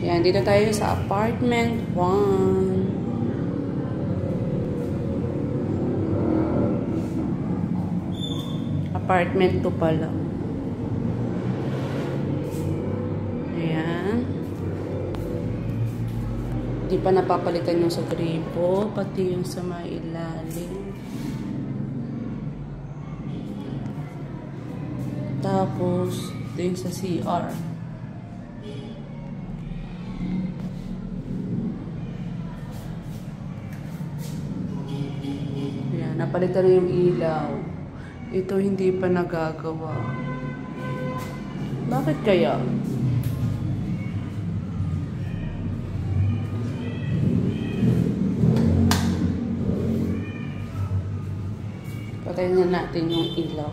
Yan, dito tayo sa apartment 1. Apartment 2 pala. Ayan. Di pa napapalitan yung sa gripo, pati yung sa may ilalim. Tapos, ito yung sa CR. Ayan, napalitan na yung ilaw. Ito hindi pa nagagawa. Bakit kaya? Patayin na natin yung ilaw.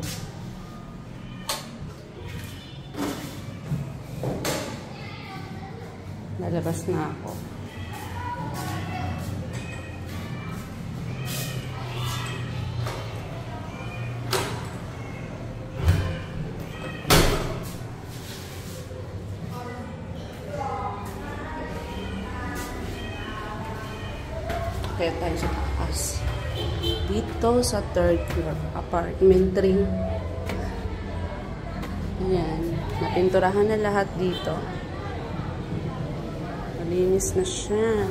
Lalabas na ako. Kaya tayo sa taas. Dito sa 3rd floor, apartment 3. Ayan. Napinturahan na lahat dito. Malinis na siya.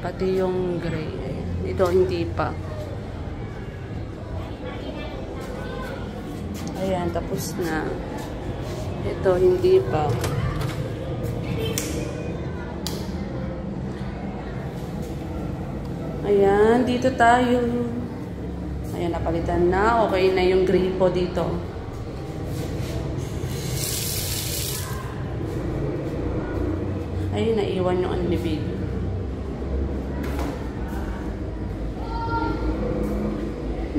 Pati yung gray. Ayan. Ito hindi pa. Ayan, tapos na. Ito hindi pa. Ayan, dito tayo. Ayan, napalitan na. Okay na yung gripo dito. Ayun, naiwan yung unlibig.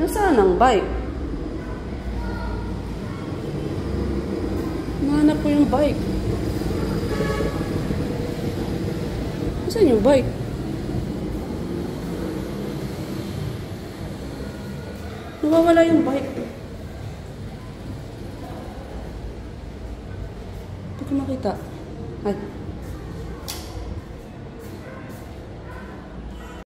Nasaan ang bike? Nahanap ko yung bike. Nasaan yung bike? Nawawala yung bike. Hindi ko makita. Ay.